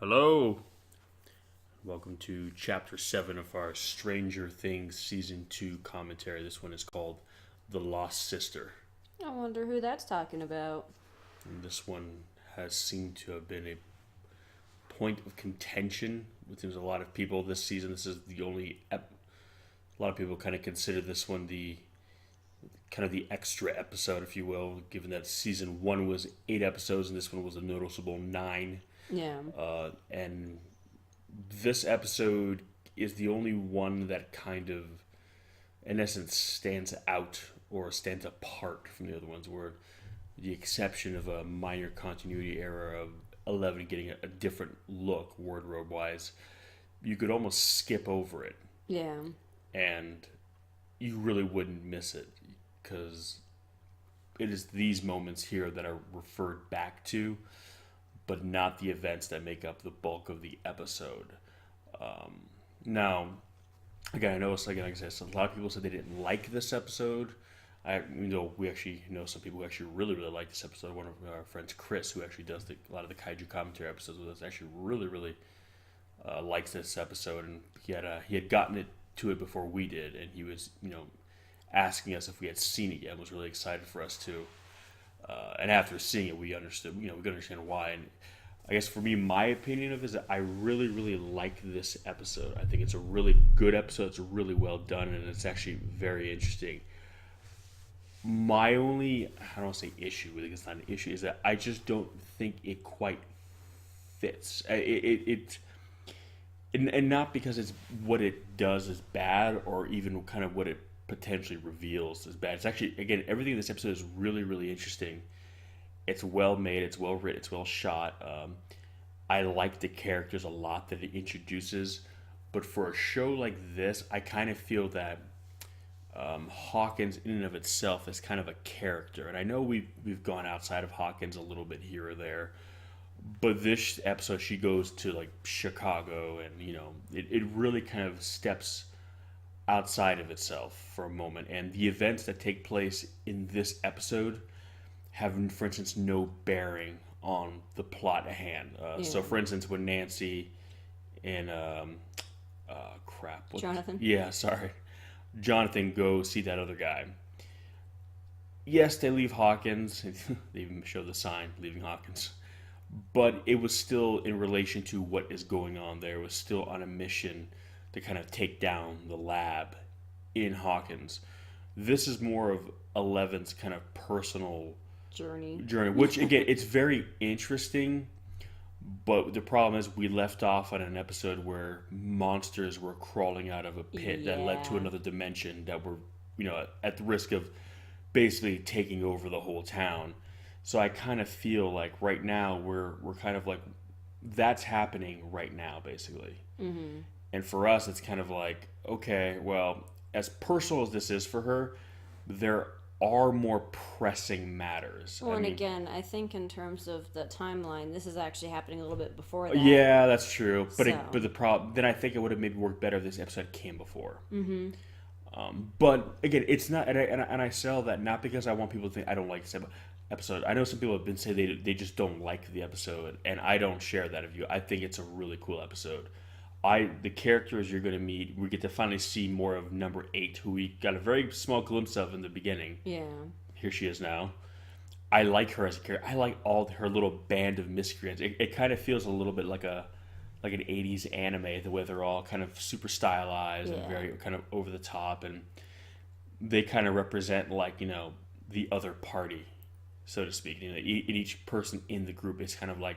Hello. Welcome to Chapter 7 of our Stranger Things Season 2 commentary. This one is called The Lost Sister. I wonder who that's talking about. And this one has seemed to have been a point of contention within a lot of people this season. This is the only... a lot of people kind of consider this one the extra episode, if you will, given that Season 1 was 8 episodes and this one was a noticeable 9. Yeah. And this episode is the only one that kind of, in essence, stands out or stands apart from the other ones, where the exception of a minor continuity error of 11 getting a different look, wardrobe-wise, you could almost skip over it. Yeah. And you really wouldn't miss it, because it is these moments here that are referred back to, but not the events that make up the bulk of the episode. Now, again, I know it's like I said, a lot of people said they didn't like this episode. We actually know some people who actually really like this episode. One of our friends, Chris, who actually does a lot of the kaiju commentary episodes with us, actually really likes this episode, and he had gotten to it before we did, and he was asking us if we had seen it yet, and was really excited for us to. And after seeing it, we understood. We could understand why. And I guess for me, my opinion of it is that I really like this episode. I think it's a really good episode. It's really well done, and it's actually very interesting. My only, I don't want to say issue with it, it's not an issue, is that I just don't think it quite fits. And not because it's what it does is bad, or even kind of what it potentially reveals is bad. It's actually, again, everything in this episode is really interesting. It's well made, it's well written, it's well shot. I like the characters a lot that it introduces, but for a show like this, I kind of feel that Hawkins in and of itself is kind of a character. And I know we've gone outside of Hawkins a little bit here or there, but this episode she goes to like Chicago, and it really kind of steps outside of itself for a moment, and the events that take place in this episode have, for instance, no bearing on the plot at hand. So, for instance, when Nancy and Jonathan. Yeah, sorry, Jonathan go see that other guy. Yes, they leave Hawkins. They even show the sign leaving Hawkins, but it was still in relation to what is going on there. It was still on a mission to kind of take down the lab in Hawkins. This is more of Eleven's kind of personal journey, which again, it's very interesting, but the problem is we left off on an episode where monsters were crawling out of a pit that led to another dimension that were, at the risk of basically taking over the whole town. So I kind of feel like right now we're kind of like, that's happening right now, basically. Mm-hmm. And for us, it's kind of like, okay, well, as personal as this is for her, there are more pressing matters. Well, again, I think in terms of the timeline, this is actually happening a little bit before that. Yeah, that's true. But So. but the problem, then I think it would have maybe worked better if this episode came before. Mm-hmm. But again, it's not, and I say all that not because I want people to think I don't like this episode. I know some people have been saying they just don't like the episode, and I don't share that view. I think it's a really cool episode. The characters you're going to meet, we get to finally see more of number 8, who we got a very small glimpse of in the beginning. Yeah. Here she is now. I like her as a character. I like all her little band of miscreants. It kind of feels a little bit like an 80s anime, the way they're all kind of super stylized and very kind of over the top, and they kind of represent like, the other party, so to speak. Each person in the group is kind of like,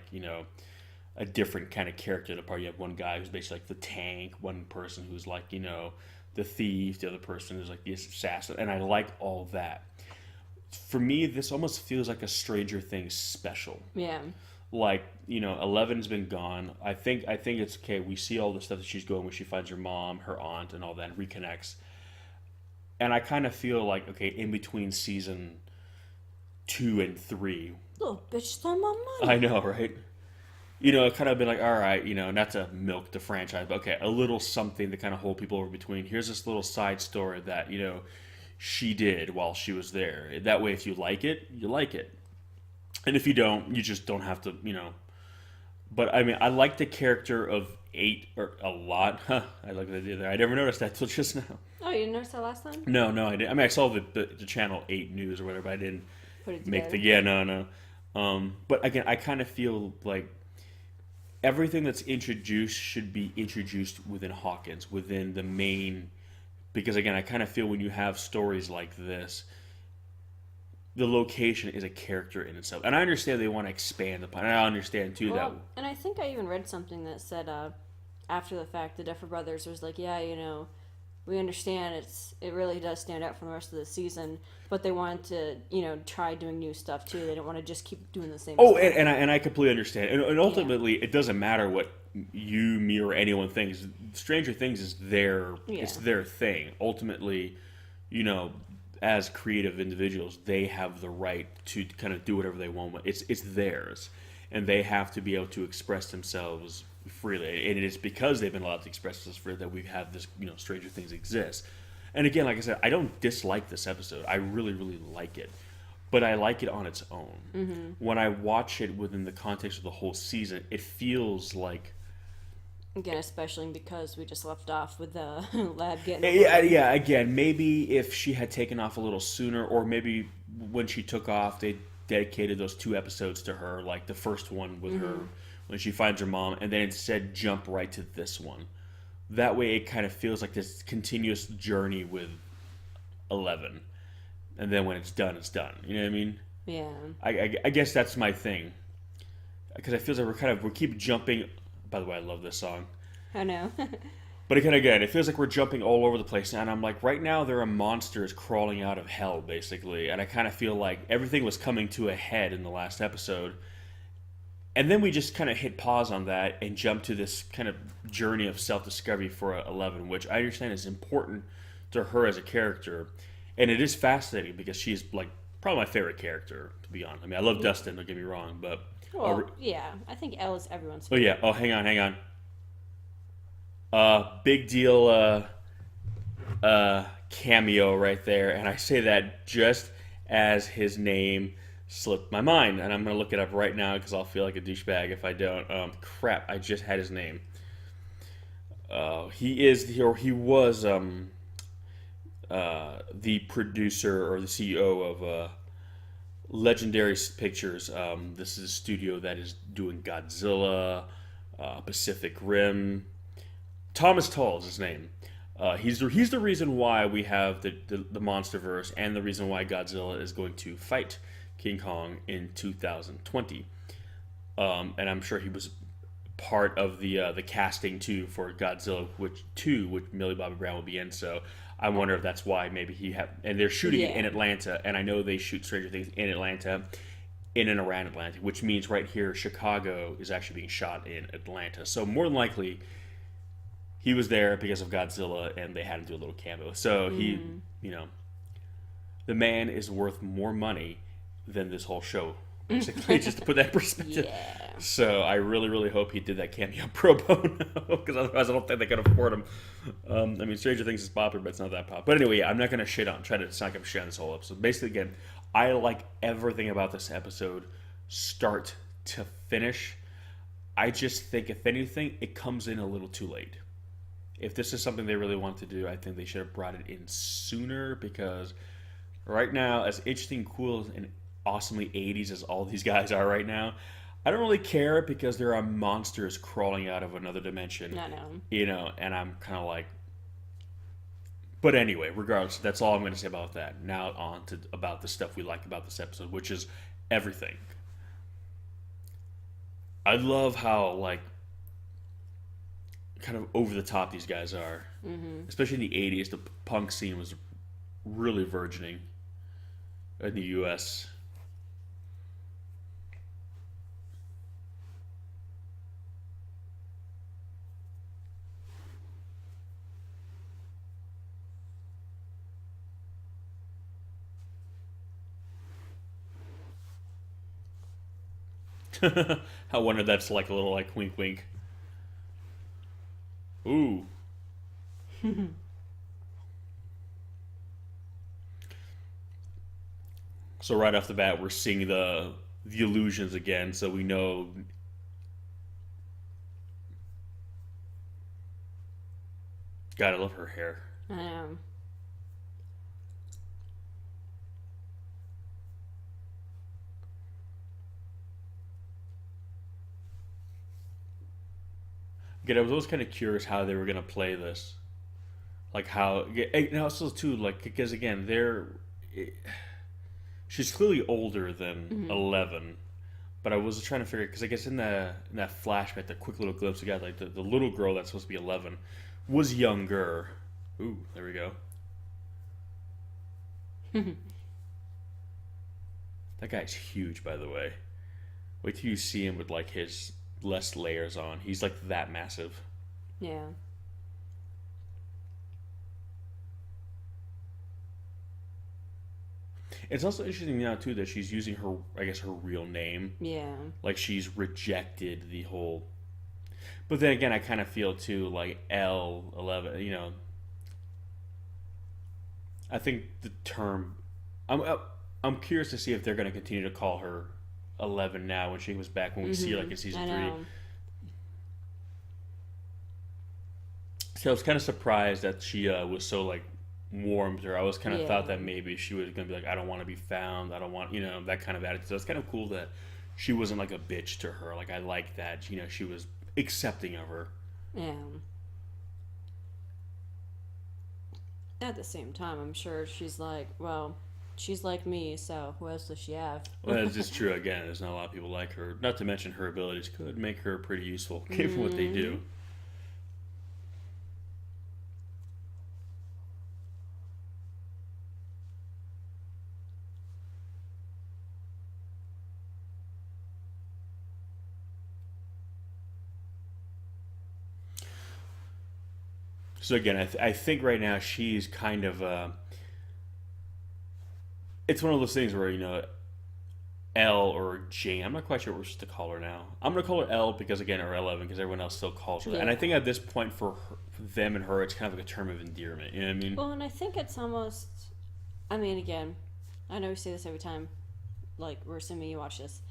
a different kind of character in the party. You have one guy who's basically like the tank, one person who's like, the thief, the other person is like the assassin, and I like all that. For me, this almost feels like a Stranger Things special. Yeah. Like, 11's been gone. I think it's okay. We see all the stuff that she's going when she finds her mom, her aunt, and all that, and reconnects. And I kind of feel like, okay, in between season 2 and 3. Little bitch stole my money. I know, right? It kind of been like, all right, not to milk the franchise, but okay, a little something to kind of hold people over between. Here's this little side story that, she did while she was there. That way, if you like it, you like it. And if you don't, you just don't have to, But I mean, I like the character of Eight or a lot. Huh, I like that there. I never noticed that till just now. Oh, you didn't notice that last time? No, no, I didn't. I mean, I saw the channel 8 news or whatever. But I didn't Put it make together. the yeah, no, no. But again, I kind of feel like everything that's introduced should be introduced within Hawkins, within the main. Because again, I kind of feel when you have stories like this, the location is a character in itself, and I understand they want to expand upon. And I understand too that. Well, and I think I even read something that said after the fact, the Duffer Brothers was like, yeah, we understand it really does stand out from the rest of the season, but they wanted to try doing new stuff too. They didn't want to just keep doing the same Oh, stuff. and I completely understand. And ultimately, it doesn't matter what you, me, or anyone thinks. Stranger Things is it's their thing. Ultimately, as creative individuals, they have the right to kind of do whatever they want. It's theirs, and they have to be able to express themselves freely. And it is because they've been allowed to express themselves freely that we've had this, Stranger Things exist. And again, like I said, I don't dislike this episode. I really, really like it. But I like it on its own. Mm-hmm. When I watch it within the context of the whole season, it feels like... Again, especially because we just left off with the lab getting... Yeah, again, maybe if she had taken off a little sooner, or maybe when she took off, they dedicated those 2 episodes to her, like the first one with her, when she finds her mom, and then instead jump right to this one. That way it kind of feels like this continuous journey with 11. And then when it's done, it's done. You know what I mean? Yeah. I guess that's my thing. Because it feels like we keep jumping. By the way, I love this song. I know. But again, it feels like we're jumping all over the place. And I'm like, right now there are monsters crawling out of hell, basically. And I kind of feel like everything was coming to a head in the last episode. And then we just kind of hit pause on that and jump to this kind of journey of self-discovery for 11, which I understand is important to her as a character. And it is fascinating because she's like probably my favorite character, to be honest. I mean, I love Dustin, don't get me wrong, but... Well, yeah, I think Elle is everyone's Oh, favorite. yeah. Oh, hang on. Big deal cameo right there. And I say that just as his name slipped my mind. And I'm going to look it up right now because I'll feel like a douchebag if I don't. Crap, I just had his name. He was the producer or the CEO of Legendary Pictures. This is a studio that is doing Godzilla, Pacific Rim. Thomas Tull is his name. He's the reason why we have the MonsterVerse, and the reason why Godzilla is going to fight King Kong in 2020. And I'm sure he was part of the casting too for Godzilla, which Millie Bobby Brown will be in. So I wonder if that's why maybe and they're shooting it in Atlanta, and I know they shoot Stranger Things in Atlanta, in and around Atlanta, which means right here Chicago is actually being shot in Atlanta. So more than likely, he was there because of Godzilla, and they had him do a little cameo. So he, the man is worth more money than this whole show, basically, just to put that in perspective. Yeah. So I really, really hope he did that cameo pro bono, because otherwise I don't think they could afford him. I mean, Stranger Things is popular, but it's not that popular. But anyway, I'm not going to shit on, try to sound like I'm shit on this whole episode. Basically, again, I like everything about this episode, start to finish. I just think, if anything, it comes in a little too late. If this is something they really want to do, I think they should have brought it in sooner, because right now, as interesting, cool, and awesomely 80s as all these guys are right now, I don't really care, because there are monsters crawling out of another dimension. I know. And I'm kind of like... But anyway, regardless, that's all I'm going to say about that. Now on to about the stuff we like about this episode, which is everything. I love how, like, kind of over the top these guys are. Mm-hmm. Especially in the 80s, the punk scene was really burgeoning in the U.S. I wonder if that's like a little like wink wink. Ooh. So right off the bat, we're seeing the illusions again. So we know God, I love her hair. I know. Again, I was always kind of curious how they were gonna play this, like how. And also too, like because again, she's clearly older than Mm-hmm. 11, but I was trying to figure because I guess in that flashback, the quick little glimpse we got, like the little girl that's supposed to be 11 was younger. Ooh, there we go. That guy's huge, by the way. Wait till you see him with like his less layers on. He's like that massive. Yeah. It's also interesting now too that she's using her, I guess, her real name. Yeah. Like she's rejected the whole. But then again, I kind of feel too like L11. I think the term. I'm curious to see if they're going to continue to call her 11 now when she comes back when we see her like in season I 3. know. So I was kind of surprised that she was so like warmed her. I was kind of thought Yeah. that maybe she was gonna be like, I don't want to be found. I don't want that kind of attitude. So it's kind of cool that she wasn't like a bitch to her. Like I like that. She was accepting of her. Yeah. At the same time, I'm sure she's like, well, she's like me, so who else does she have? Well, that's just true. Again, there's not a lot of people like her. Not to mention her abilities could make her pretty useful given what they do. So again, I think right now she's kind of. It's one of those things where L or Jane. I'm not quite sure what we're supposed to call her now. I'm gonna call her L because again, or 11 because everyone else still calls her that. And I Yeah. think at this point for them and her, it's kind of like a term of endearment. You know what I mean? Well, and I think it's almost. I mean, again, I know we say this every time, like we're assuming you watch this,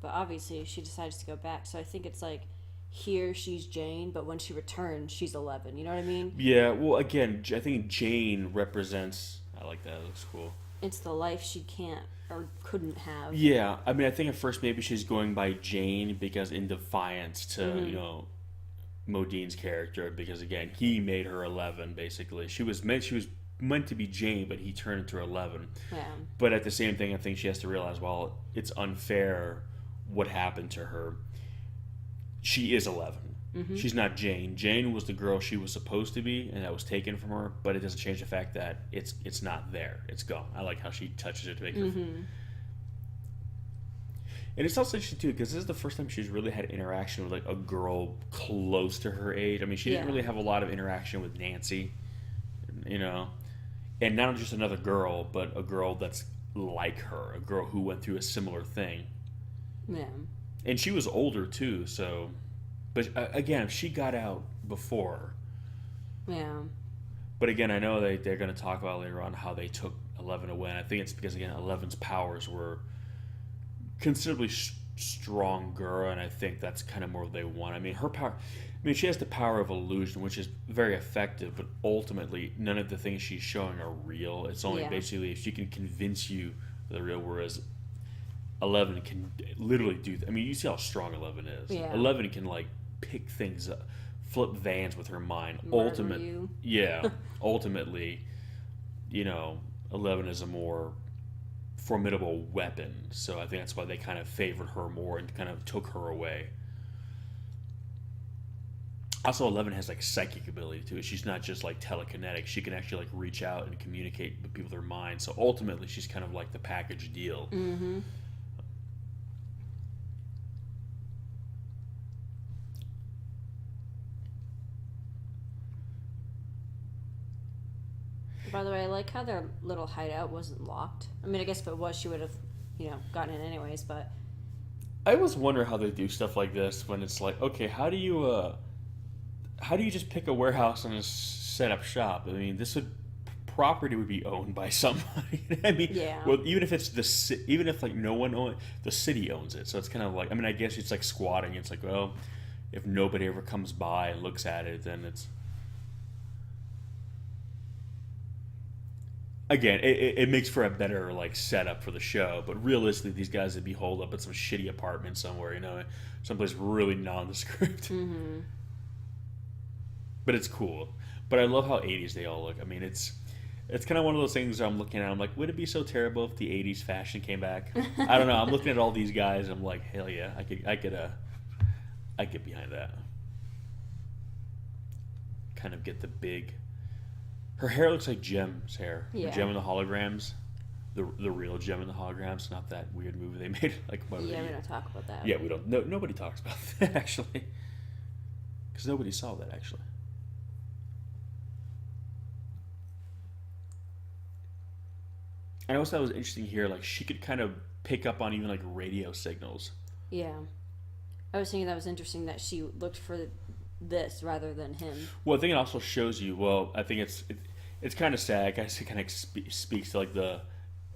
but obviously she decides to go back. So I think it's like here she's Jane, but when she returns, she's 11. You know what I mean? Yeah. Well, again, I think Jane represents. I like that. It looks cool. It's the life she can't or couldn't have. Yeah, I mean, I think at first maybe she's going by Jane because in defiance to Modine's character, because again he made her 11. Basically, she was meant to be Jane, but he turned into 11. Yeah. But at the same thing, I think she has to realize, well, it's unfair what happened to her. She is 11. She's not Jane. Jane was the girl she was supposed to be, and that was taken from her. But it doesn't change the fact that it's not there. It's gone. I like how she touches it to make her. And it's also interesting too because this is the first time she's really had interaction with like a girl close to her age. I mean, she didn't Yeah. really have a lot of interaction with Nancy, and not just another girl, but a girl that's like her, a girl who went through a similar thing. Yeah. And she was older too, so. But again, she got out before. Yeah. But again, I know they're going to talk about later on how they took 11 away. And I think it's because, again, 11's powers were considerably stronger, and I think that's kind of more what they want. I mean, her power. I mean, she has the power of illusion, which is very effective, but ultimately, none of the things she's showing are real. It's only basically if she can convince you they're real, whereas 11 can literally do. I mean, you see how strong 11 is. Yeah. 11 can like pick things up, flip vans with her mind. Murder you. Yeah. Ultimately, 11 is a more formidable weapon. So I think that's why they kind of favored her more and kind of took her away. Also, 11 has like psychic ability to it. She's not just like telekinetic. She can actually like reach out and communicate with people with her mind. So ultimately, she's kind of like the package deal. Mm-hmm. By the way, I like how their little hideout wasn't locked. I mean, I guess if it was, she would have, gotten in anyways. But I always wonder how they do stuff like this when it's like, okay, how do you just pick a warehouse and just set up shop? I mean, property would be owned by somebody. I mean, Yeah. well, even if like no one owns it, the city owns it. So it's kind of like, I mean, I guess it's like squatting. It's like, well, if nobody ever comes by and looks at it, then it's. again, it makes for a better like setup for the show. But realistically, these guys would be holed up at some shitty apartment somewhere, someplace really nondescript. Mm-hmm. But it's cool. But I love how '80s they all look. I mean, it's kind of one of those things I'm looking at. I'm like, would it be so terrible if the '80s fashion came back? I don't know. I'm looking at all these guys. I'm like, hell yeah, I get behind that. Kind of get the big. Her hair looks like Gem's hair. Yeah. Gem in the holograms, the real Gem in the holograms, not that weird movie they made. Like Yeah, we don't talk about that. Yeah, we don't. No, nobody talks about that actually, because nobody saw that actually. I also thought it was interesting here. Like she could kind of pick up on even like radio signals. Yeah. I was thinking that was interesting that she looked for this rather than him. Well, I think it also shows you. Well, I think it's kind of sad. I guess it kind of speaks to like the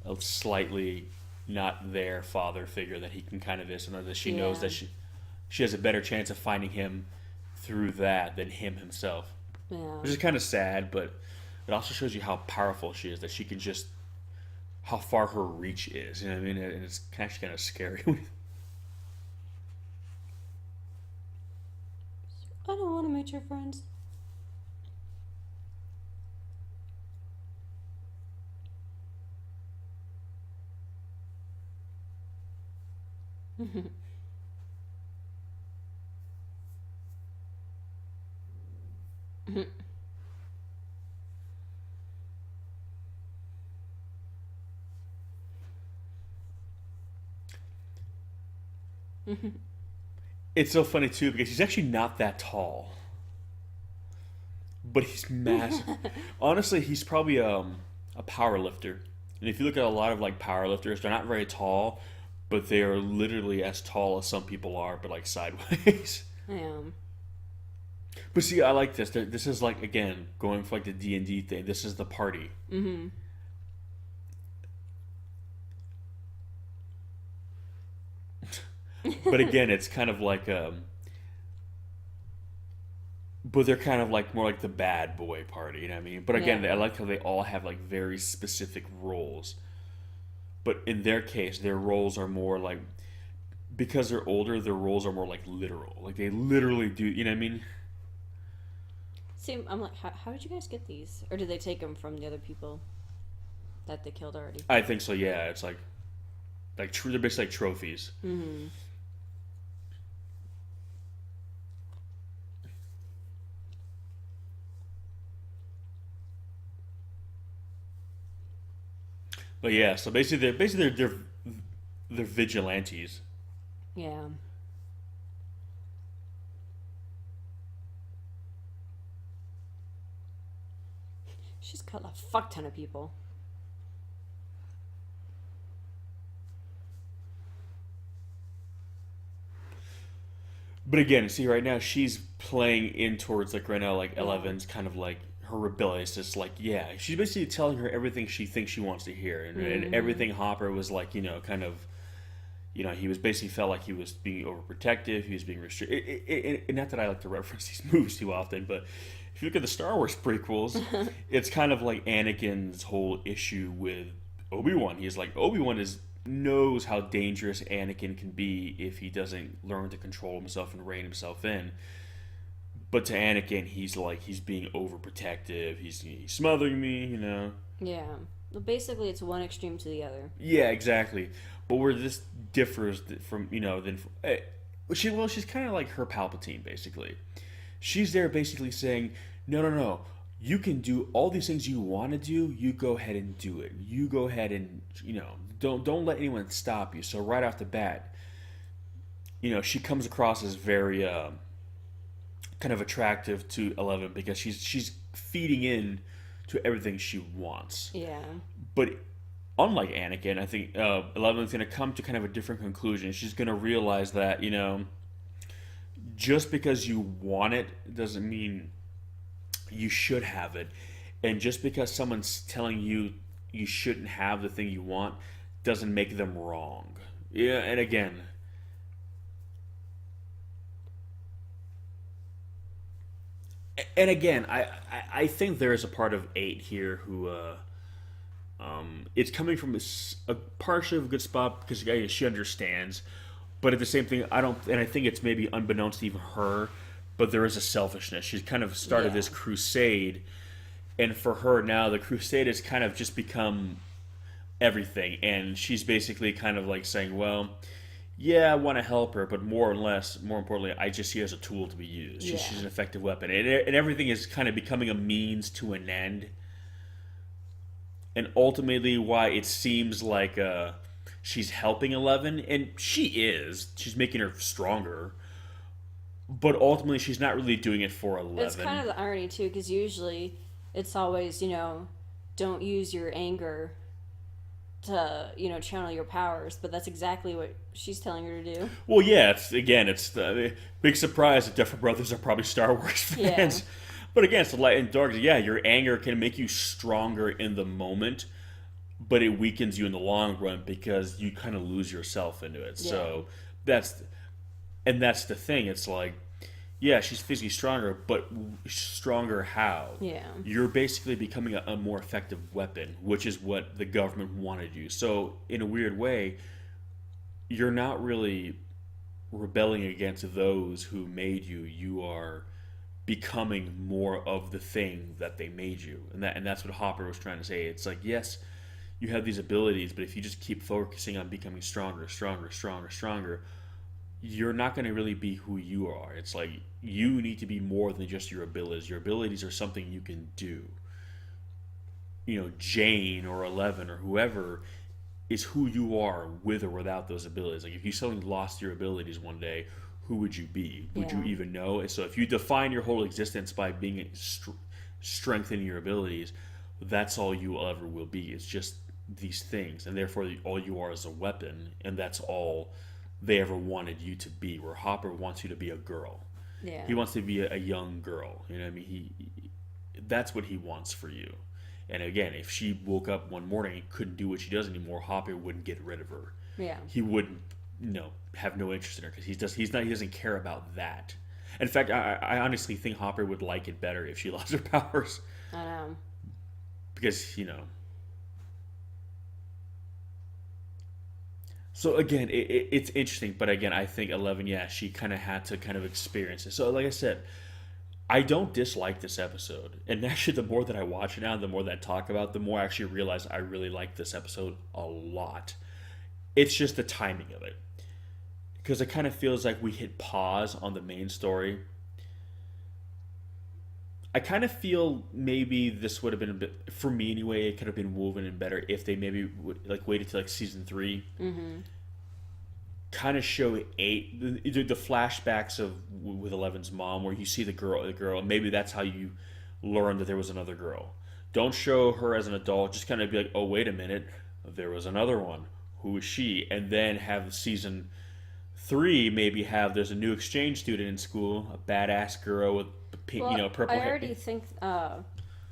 a slightly not there father figure that he can kind of is, and that she knows that she has a better chance of finding him through that than him himself. Yeah. Which is kind of sad, but it also shows you how powerful she is. That she can just how far her reach is. You know what I mean? And it's actually kind of scary. I don't want to meet your friends. It's so funny too because he's actually not that tall, but he's massive. Honestly, he's probably a power lifter. And if you look at a lot of like power lifters, they're not very tall, but they are literally as tall as some people are, but like sideways. Yeah. But see, I like this. This is like again going for like the D&D thing. This is the party. Mm-hmm. But again, it's kind of like but they're kind of like more like the bad boy party, you know what I mean? But again, I like how they all have like very specific roles. But in their case, their roles are more like because they're older, their roles are more like literal. Like they literally do, you know what I mean? See, I'm like, how did you guys get these? Or did they take them from the other people that they killed already? I think so. Yeah, it's like they're basically like trophies. Mm-hmm. But yeah, so they're vigilantes. Yeah. She's killed a fuck ton of people. But again, see right now she's playing in towards like right now like Yeah. Eleven's kind of like her rebellious. Just like yeah, she's basically telling her everything she thinks she wants to hear, and everything Hopper was like kind of he was basically felt like he was being overprotective. He was being restricted. Not that I like to reference these movies too often, but if you look at the Star Wars prequels, it's kind of like Anakin's whole issue with Obi-Wan. He's like Obi-Wan knows how dangerous Anakin can be if he doesn't learn to control himself and rein himself in. But to Anakin, he's being overprotective. He's smothering me. Yeah. Well, basically, it's one extreme to the other. Yeah, exactly. But where this differs from she's kind of like her Palpatine basically. She's there basically saying, no, you can do all these things you want to do. You go ahead and do it. You go ahead and don't let anyone stop you. So right off the bat, she comes across as very kind of attractive to 11 because she's feeding in to everything she wants. Yeah. But unlike Anakin, I think 11 is going to come to kind of a different conclusion. She's going to realize that just because you want it doesn't mean you should have it, and just because someone's telling you you shouldn't have the thing you want doesn't make them wrong. Yeah, and again, I think there is a part of 8 here who it's coming from a partially of a good spot because yeah, she understands, but at the same thing, I don't, and I think it's maybe unbeknownst to even her, but there is a selfishness. She's kind of started Yeah. this crusade, and for her now, the crusade has kind of just become everything, and she's basically kind of like saying, well, yeah, I want to help her, but more or less, more importantly, I just see her as a tool to be used. Yeah. She's an effective weapon, and everything is kind of becoming a means to an end. And ultimately, why it seems like she's helping Eleven, and she is. She's making her stronger, but ultimately, she's not really doing it for It's kind Eleven. of the irony too, because usually it's always, don't use your anger to, channel your powers, but that's exactly what she's telling her to do. Well, yeah, it's the big surprise that Duffer Brothers are probably Star Wars Yeah. fans. But again, it's the light and dark. Yeah, your anger can make you stronger in the moment, but it weakens you in the long run because you kind of lose yourself into it. Yeah. So that's that's the thing. It's like, yeah, she's physically stronger, but stronger how? Yeah. You're basically becoming a more effective weapon, which is what the government wanted you. So in a weird way, you're not really rebelling against those who made you. You are becoming more of the thing that they made you, and that's what Hopper was trying to say. It's like, yes, you have these abilities, but if you just keep focusing on becoming stronger, stronger, stronger, stronger, you're not going to really be who you are. It's like you need to be more than just your abilities. Your abilities are something you can do. Jane or Eleven or whoever is who you are with or without those abilities. Like if you suddenly lost your abilities one day, who would you be? Would you Yeah. even know? So if you define your whole existence by being strengthening your abilities, that's all you ever will be. It's just these things, and therefore all you are is a weapon, and that's all they ever wanted you to be. Where Hopper wants you to be a girl. Yeah. He wants to be a young girl. You know what I mean? That's what he wants for you. And again, if she woke up one morning and couldn't do what she does anymore, Hopper wouldn't get rid of her. Yeah. He wouldn't, have no interest in her because he doesn't care about that. In fact, I honestly think Hopper would like it better if she lost her powers I know. because So again, it's interesting, but again, I think 11, yeah, she kind of had to kind of experience it. So like I said, I don't dislike this episode, and actually, the more that I watch it now, the more that I talk about, it, the more I actually realize I really like this episode a lot. It's just the timing of it, because it kind of feels like we hit pause on the main story. I kind of feel maybe this would have been a bit, for me anyway, it could have been woven in better if they maybe like waited till like season 3, kind of show the flashbacks of with Eleven's mom, where you see the girl, and maybe that's how you learn that there was another girl. Don't show her as an adult. Just kind of be like, oh wait a minute, there was another one. Who is she? And then have season 3 maybe have there's a new exchange student in school, a badass girl with pink, Well, purple I hair. already think, and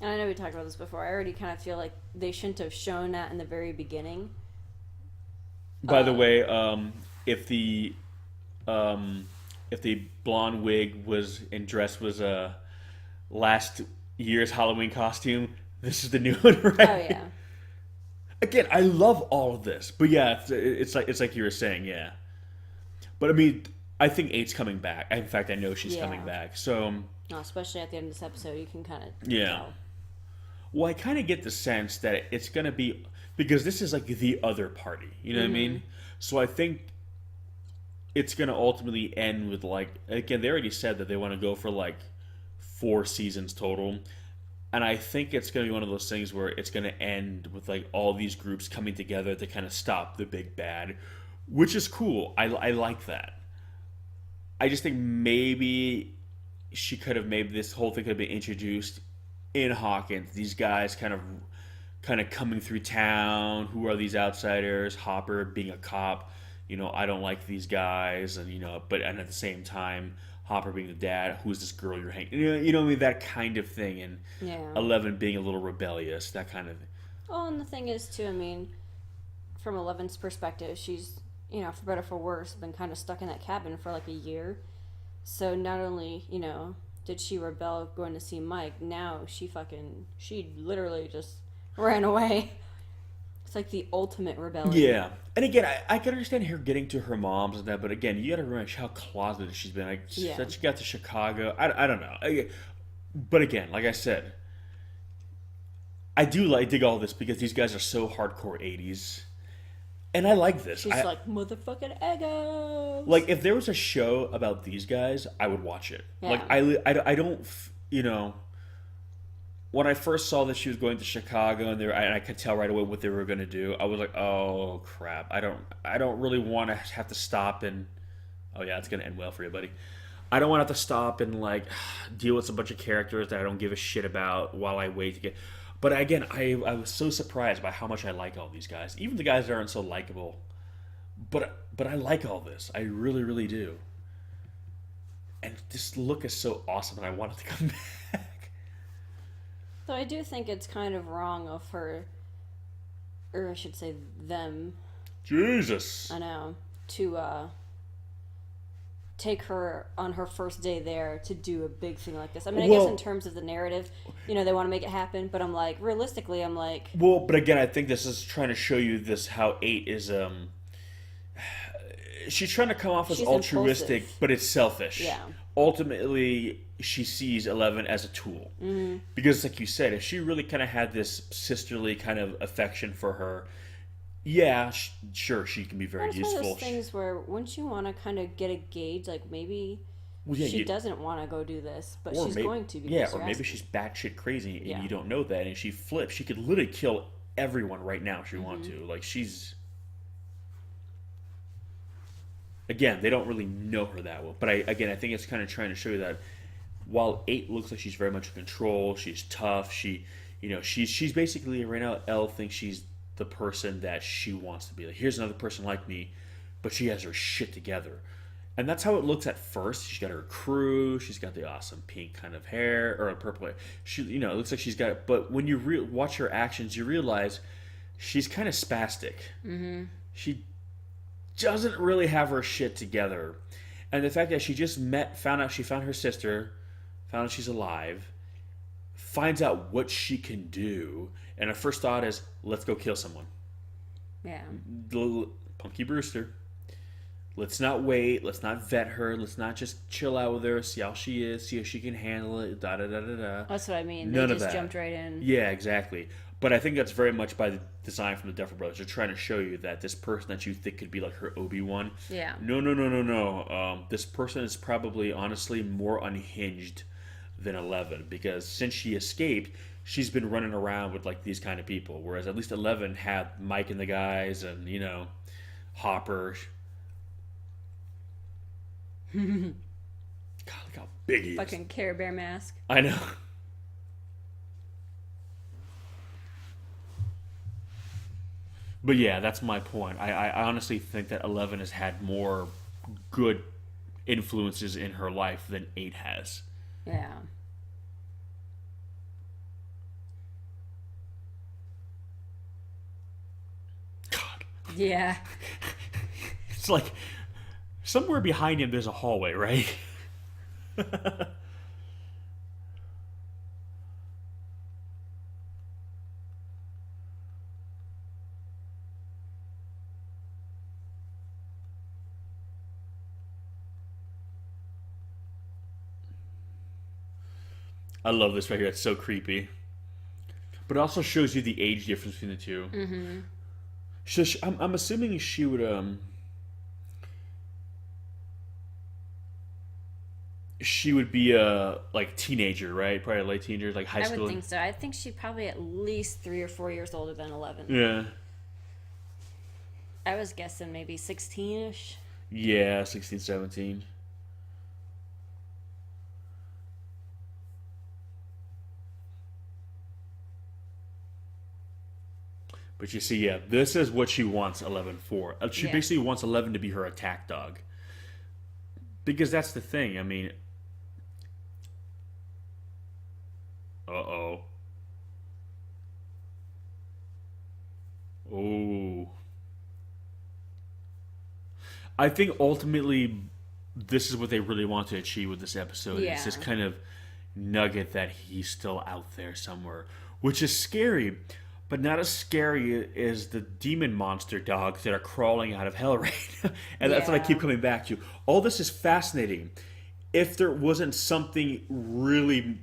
I know we talked about this before. I already kind of feel like they shouldn't have shown that in the very beginning. By the way, if the if the blonde wig was and dress was last year's Halloween costume, this is the new one, right? Oh yeah, Again, I love all of this, but yeah, it's like you were saying, yeah. But I mean, I think eight's coming back. In fact, I know she's Yeah. coming back. So no, especially at the end of this episode, you can kind of yeah. tell. Well, I kind of get the sense that it's going to be because this is like the other party. You know what I mean? So I think it's going to ultimately end with like again they already said that they want to go for like 4 seasons total. And I think it's going to be one of those things where it's going to end with like all these groups coming together to kind of stop the big bad, which is cool. I like that. I just think maybe she could have maybe this whole thing could have been introduced in Hawkins. These guys kind of coming through town. Who are these outsiders? Hopper being a cop. I don't like these guys, and but and at the same time, Hopper being the dad. Who's this girl you're hanging? What I mean, that kind of thing, and Yeah. 11 being a little rebellious, that kind of. Well, and the thing is too. I mean, from Eleven's perspective, she's for better or for worse, been kind of stuck in that cabin for like a year. So not only did she rebel going to see Mike, now she literally just ran away. It's like the ultimate rebellion. Yeah. And again, I can understand her getting to her mom's and that, but again, you got to remember how closeted she's been. Like, Yeah. since she got to Chicago, I don't know. But again, like I said, I do like dig all this because these guys are so hardcore 80s. And I like this. She's like, motherfucking egos. Like, if there was a show about these guys, I would watch it. Yeah. Like, I don't, you know, when I first saw that she was going to Chicago and I could tell right away what they were going to do, I was like, oh crap! I don't really want to have to stop and, oh yeah, it's going to end well for you, buddy. I don't want to have to stop and like deal with a bunch of characters that I don't give a shit about while I wait to get. But again, I was so surprised by how much I like all these guys, even the guys that aren't so likable. But I like all this. I really really do. And this look is so awesome, and I want it to come back. So I do think it's kind of wrong of her, or I should say them. Jesus. I know, to take her on her first day there to do a big thing like this. I mean, I guess in terms of the narrative, you know, they want to make it happen, but I'm like, realistically, I'm like... Well, but again, I think this is trying to show you this, how 8 is, she's trying to come off as altruistic, impulsive. but it's selfish. Yeah. Ultimately, she sees 11 as a tool. Mm-hmm. Because, like you said, if she really kind of had this sisterly kind of affection for her, yeah, sure, she can be very useful. It's one of those things where once you want to kind of get a gauge, like maybe she doesn't want to go do this, but she's going to. Yeah, or maybe she's batshit crazy and you don't know that, and she flips. She could literally kill everyone right now if she wanted to. Like, she's... Again, they don't really know her that well. But I think it's kind of trying to show you that while 8 looks like she's very much in control, she's tough, she's basically, right now, Elle thinks she's the person that she wants to be. Like, here's another person like me, but she has her shit together. And that's how it looks at first. She's got her crew, she's got the awesome pink kind of hair, or purple hair. She, it looks like she's got it. But when you watch her actions, you realize she's kind of spastic. Mm-hmm. She doesn't really have her shit together. And the fact that she just found out she found her sister, found out she's alive, finds out what she can do, and her first thought is, let's go kill someone. Yeah. Punky Brewster. Let's not wait. Let's not vet her. Let's not just chill out with her, see how she is, see if she can handle it, da-da-da-da-da. That's what I mean. None they of just that. Jumped right in. Yeah, exactly. But I think that's very much by the design from the Duffer Brothers. They're trying to show you that this person that you think could be like her Obi-Wan. Yeah. No. This person is probably, honestly, more unhinged than 11. Because since she escaped, she's been running around with like these kind of people. Whereas at least 11 had Mike and the guys and, Hopper. God, look how big he is. Fucking Care Bear mask. I know. But yeah, that's my point. I honestly think that 11 has had more good influences in her life than 8 has. Yeah. God. Yeah. It's like somewhere behind him there's a hallway, right? I love this right here. It's so creepy. But it also shows you the age difference between the two. Mm-hmm. So I'm assuming she would be a like teenager, right? Probably a late teenager, like high school. I would think so. I think she's probably at least 3 or 4 years older than 11. Yeah. I was guessing maybe 16-ish. Yeah, 16, 17. But you see, yeah, this is what she wants 11 for. She basically wants 11 to be her attack dog. Because that's the thing. I mean... Uh-oh. Oh. I think ultimately this is what they really want to achieve with this episode. Yeah. It's this kind of nugget that he's still out there somewhere. Which is scary. but not as scary as the demon monster dogs that are crawling out of hell right now. And that's what I keep Yeah. coming back to. All this is fascinating. If there wasn't something really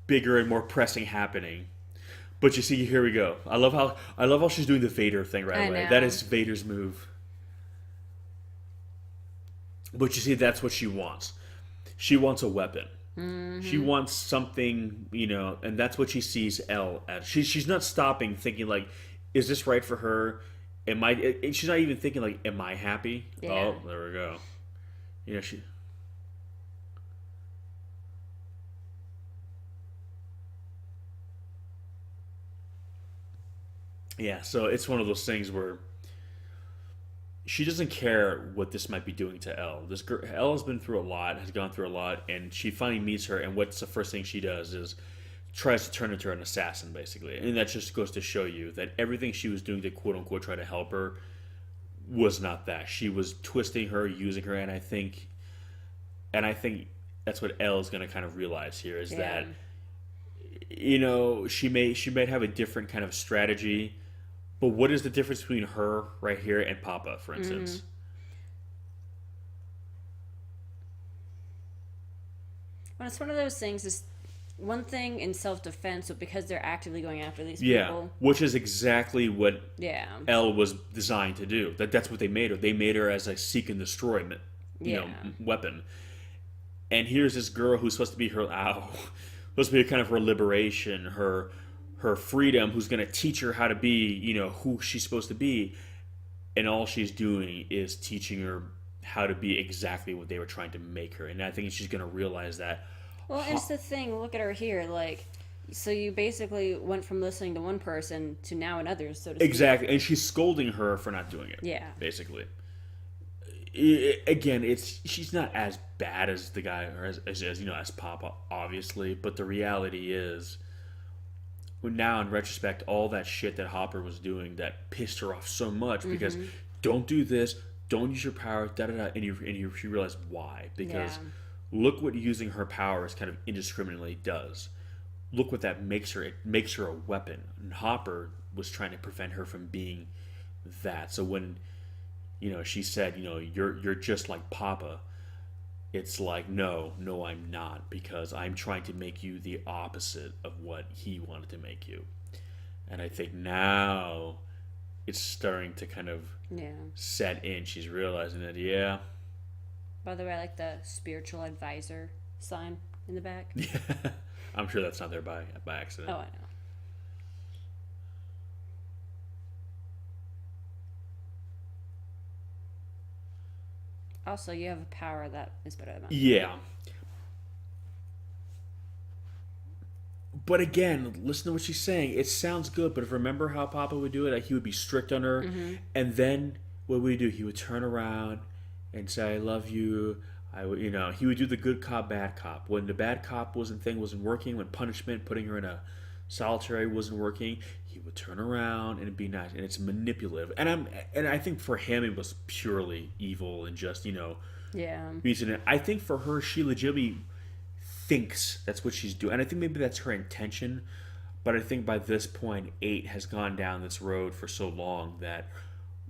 bigger and more pressing happening. But you see, here we go. I love how she's doing the Vader thing right I away. That know. is Vader's move. But you see, that's what she wants. She wants a weapon. She wants something, and that's what she sees Elle as. She's not stopping thinking like, is this right for her? Am I? She's not even thinking like, am I happy? Yeah. Oh, there we go. She. Yeah, so it's one of those things where she doesn't care what this might be doing to Elle. This girl, Elle has been through a lot, has gone through a lot, and she finally meets her. And what's the first thing she does is tries to turn into an assassin, basically. And that just goes to show you that everything she was doing to quote unquote try to help her was not that. She was twisting her, using her, and I think that's what Elle is going to kind of realize here is Yeah. that she may have a different kind of strategy, but what is the difference between her right here and Papa, for instance? Well, it's one of those things. Is one thing in self-defense, but because they're actively going after these Yeah, people. which is exactly what Yeah. Elle was designed to do. That's what they made her. They made her as a seek and destroy, Yeah. weapon. And here's this girl who's supposed to be her supposed to be kind of her liberation, her freedom, who's going to teach her how to be, who she's supposed to be, and all she's doing is teaching her how to be exactly what they were trying to make her. And I think she's going to realize that. Well, it's the thing. Look at her here. Like, so you basically went from listening to one person to now another, so to speak. Exactly, and she's scolding her for not doing it. Yeah. Basically, again, she's not as bad as the guy, or as Papa, obviously. But the reality is, now in retrospect, all that shit that Hopper was doing that pissed her off so much because don't do this, don't use your power, da da da, and you realize why, because look what using her powers kind of indiscriminately does. Look what that makes her. It makes her a weapon. And Hopper was trying to prevent her from being that. So when she said, you're just like Papa, it's like, no, I'm not, because I'm trying to make you the opposite of what he wanted to make you. And I think now it's starting to kind of Yeah. set in. She's realizing that, yeah. By the way, I like the spiritual advisor sign in the back. I'm sure that's not there by accident. Oh, I know. Also, you have a power that is better than mine. Yeah. But again, listen to what she's saying. It sounds good, but if remember how Papa would do it, like he would be strict on her, and then what would he do? He would turn around and say, "I love you." He would do the good cop, bad cop. When the bad cop wasn't working, when punishment, putting her in a solitary wasn't working, he would turn around and be nice. And it's manipulative. And I think for him it was purely evil and just Yeah. using it. I think for her, she legitimately thinks that's what she's doing, and I think maybe that's her intention. But I think by this point, 8 has gone down this road for so long that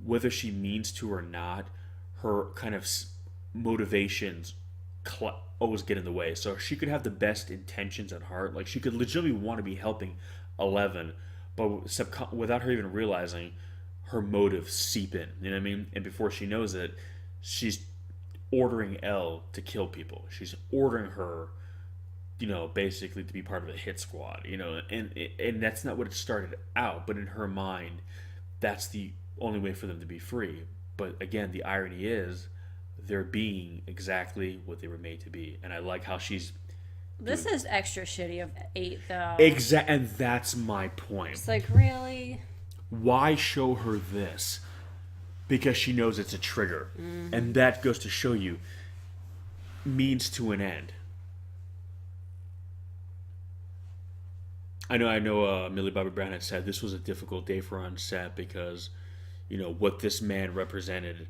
whether she means to or not, her kind of motivations always get in the way. So she could have the best intentions at heart, like she could legitimately want to be helping 11, but without her even realizing, her motives seep in. You know what I mean? And before she knows it, she's ordering Elle to kill people. She's ordering her, basically to be part of a hit squad. And that's not what it started out. But in her mind, that's the only way for them to be free. But again, the irony is, they're being exactly what they were made to be. And I like how she's. This is extra shitty of 8, though. And that's my point. It's like, really? Why show her this? Because she knows it's a trigger. And that goes to show you means to an end. I know Millie Bobby Brown had said this was a difficult day for her on set because, what this man represented.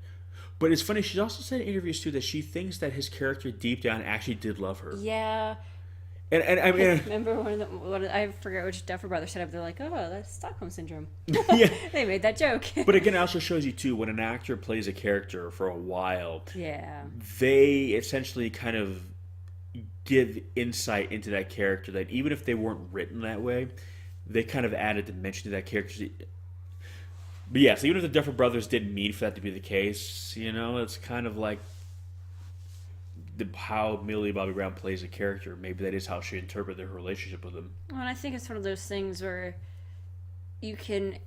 But it's funny, she's also said in interviews too that she thinks that his character deep down actually did love her. Yeah. And I mean, Remember I forget which Duffer Brothers said up. They're like, "Oh, that's Stockholm syndrome." yeah. They made that joke. But again, it also shows you too when an actor plays a character for a while, Yeah. they essentially kind of give insight into that character that even if they weren't written that way, they kind of add a dimension to that character. But yeah, so even if the Duffer Brothers didn't mean for that to be the case, it's kind of like how Millie Bobby Brown plays a character. Maybe that is how she interpreted her relationship with him. Well, and I think it's one of those things where you can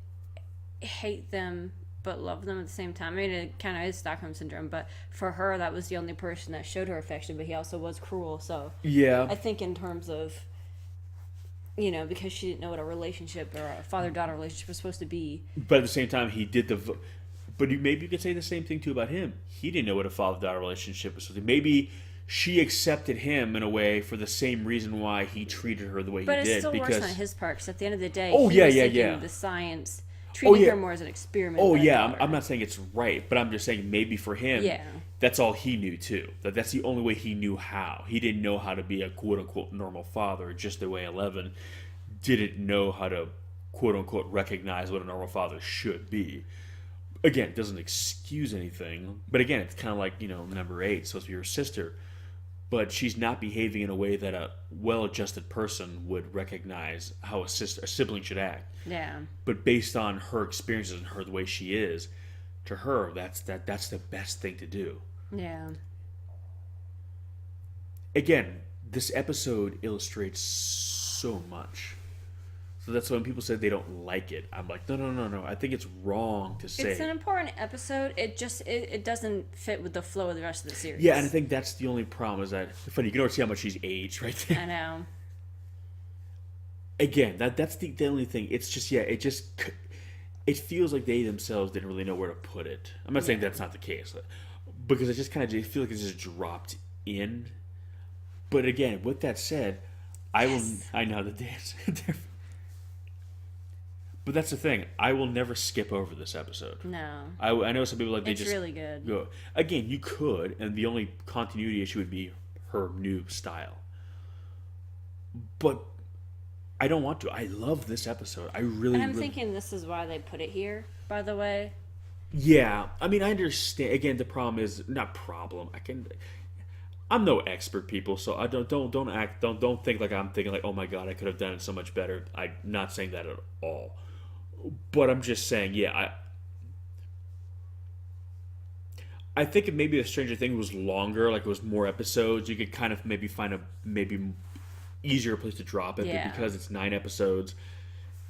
hate them but love them at the same time. I mean, it kind of is Stockholm syndrome, but for her, that was the only person that showed her affection, but he also was cruel. So yeah, I think in terms of, because she didn't know what a relationship or a father-daughter relationship was supposed to be. But at the same time, he did but maybe you could say the same thing too about him. He didn't know what a father-daughter relationship was supposed to be. Maybe she accepted him in a way for the same reason why he treated her the way he did. But it's still worse on his part, because at the end of the day, he was thinking the science, treating her more as an experiment. Oh, yeah, I'm not saying it's right, but I'm just saying maybe for him, yeah, that's all he knew too. That's the only way he knew how. He didn't know how to be a quote-unquote normal father, just the way Eleven didn't know how to quote-unquote recognize what a normal father should be. Again, it doesn't excuse anything, but again, it's kind of like, number 8, supposed to be her sister, but she's not behaving in a way that a well-adjusted person would recognize how a sibling should act. Yeah. But based on her experiences and the way she is, to her, that's the best thing to do. Yeah. Again, this episode illustrates so much. So that's when people say they don't like it. I'm like, no. I think it's wrong to say. It's an important episode. It just it doesn't fit with the flow of the rest of the series. Yeah, and I think that's the only problem is that funny. You can already see how much she's aged right there. I know. Again, that's the only thing. It's just it feels like they themselves didn't really know where to put it. I'm not saying that's not the case, because it just kind of feel like it's just dropped in. But again, with that said, I know the dance. But that's the thing. I will never skip over this episode. No. I know some people like they it's just really good. Go. Again, you could, and the only continuity issue would be her new style. But I don't want to. I love this episode. I really. And I'm thinking this is why they put it here. By the way. Yeah, I mean I understand. Again, the problem is not problem. I'm no expert, people, so I don't think like I'm thinking like, oh my god, I could have done it so much better. I'm not saying that at all. But I'm just saying, yeah, I think if maybe the Stranger Thing was longer, like it was more episodes, you could kind of maybe find a easier place to drop it. Yeah. But because it's 9 episodes,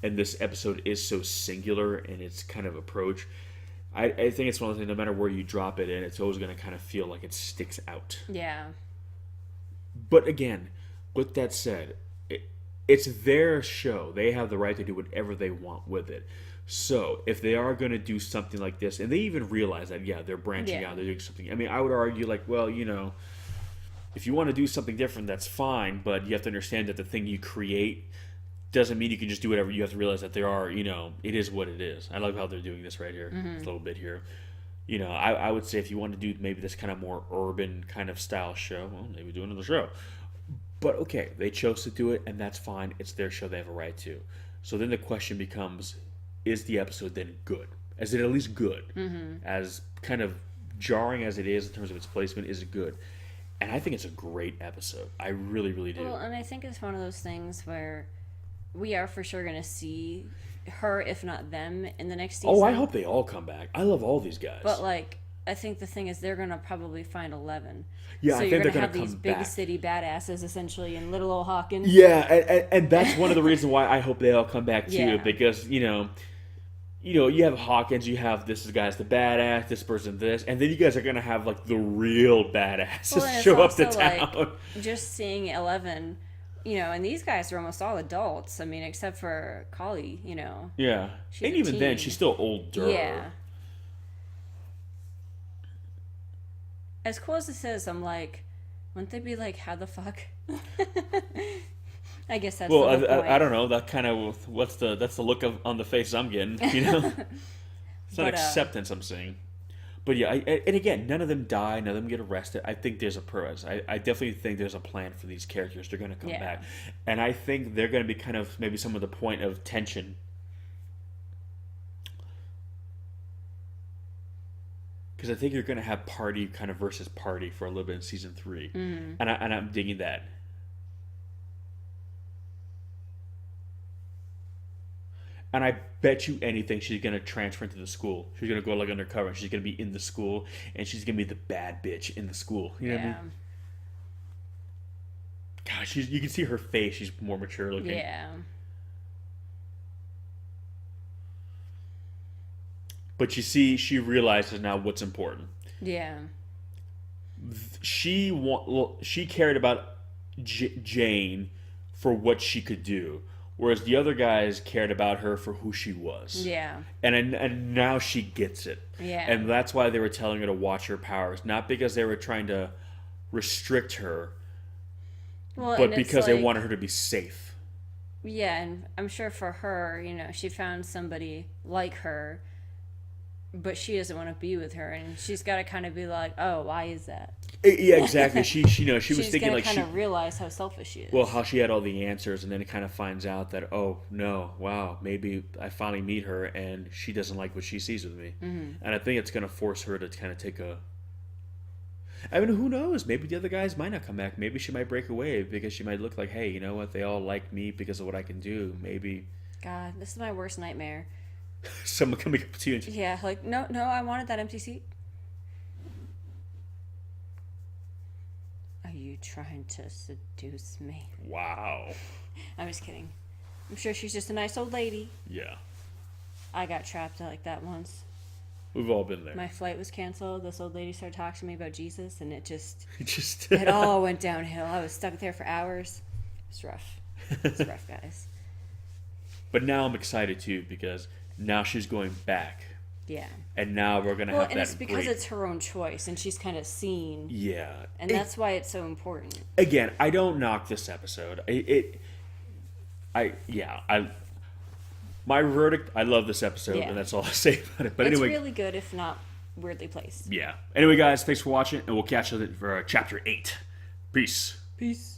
and this episode is so singular in its kind of approach, I think it's one of the things, no matter where you drop it in, it's always going to kind of feel like it sticks out. Yeah. But again, with that said, it's their show. They have the right to do whatever they want with it. So if they are going to do something like this, and they even realize that, yeah, they're branching out, they're doing something. I mean, I would argue like, well, if you want to do something different, that's fine, but you have to understand that the thing you create doesn't mean you can just do whatever. You have to realize that there are, it is what it is. I love how they're doing this right here, a little bit here. I would say if you want to do maybe this kind of more urban kind of style show, well, maybe do another show. But okay, they chose to do it, and that's fine. It's their show. They have a right to. So then the question becomes, is the episode then good? Is it at least good? Mm-hmm. As kind of jarring as it is in terms of its placement, is it good? And I think it's a great episode. I really, really do. Well, and I think it's one of those things where we are for sure going to see her, if not them, in the next season. Oh, I hope they all come back. I love all these guys. But, I think the thing is they're going to probably find 11. Yeah, so I think you're they're going going to have these big city badasses, essentially, in little old Hawkins. Yeah, and that's one of the reasons why I hope they all come back, too. Yeah. Because, you have Hawkins, you have this guy's the badass, this person this, and then you guys are going to have, the real badasses show up to town. Just seeing 11... and these guys are almost all adults. I mean, except for Kali, Yeah. And even then, she's still older. Yeah. As cool as this is, I'm like, wouldn't they be like, how the fuck? I guess that's the whole point. I don't know. That kind of, that's the look on the face I'm getting, It's not acceptance I'm seeing. But yeah, and again, none of them die, none of them get arrested. I think there's a purpose. I definitely think there's a plan for these characters. They're going to come back. And I think they're going to be kind of maybe some of the point of tension. Because I think you're going to have party kind of versus party for a little bit in season 3. Mm-hmm. And I'm digging that. And I bet you anything she's going to transfer into the school. She's going to go like undercover. She's going to be in the school. And she's going to be the bad bitch in the school. You know what I mean? Gosh, you can see her face. She's more mature looking. Yeah. But you see, she realizes now what's important. Yeah. She cared about Jane for what she could do. Whereas the other guys cared about her for who she was. Yeah. And now she gets it. Yeah. And that's why they were telling her to watch her powers. Not because they were trying to restrict her, but because they wanted her to be safe. Yeah, and I'm sure for her, she found somebody like her, but she doesn't want to be with her. And she's got to kind of be like, oh, why is that? Yeah, exactly. She was thinking like she's gonna kind of realize how selfish she is. Well, how she had all the answers, and then it kind of finds out that maybe I finally meet her, and she doesn't like what she sees with me, and I think it's gonna force her to kind of take a. I mean, who knows? Maybe the other guys might not come back. Maybe she might break away because she might look like, hey, you know what? They all like me because of what I can do. Maybe. God, this is my worst nightmare. Someone coming up to you. Yeah, like no, I wanted that empty seat. Are you trying to seduce me? Wow. I'm just kidding. I'm sure she's just a nice old lady. Yeah. I got trapped like that once. We've all been there. My flight was canceled. This old lady started talking to me about Jesus, and it it all went downhill. I was stuck there for hours. It's rough. It's rough, guys. But now I'm excited too because now she's going back. Yeah. And now we're going to have that. And it's because it's her own choice, and she's kind of seen. Yeah. And that's why it's so important. Again, I don't knock this episode. My verdict, I love this episode, and that's all I say about it. But anyway. It's really good, if not weirdly placed. Yeah. Anyway, guys, thanks for watching, and we'll catch you for Chapter 8. Peace. Peace.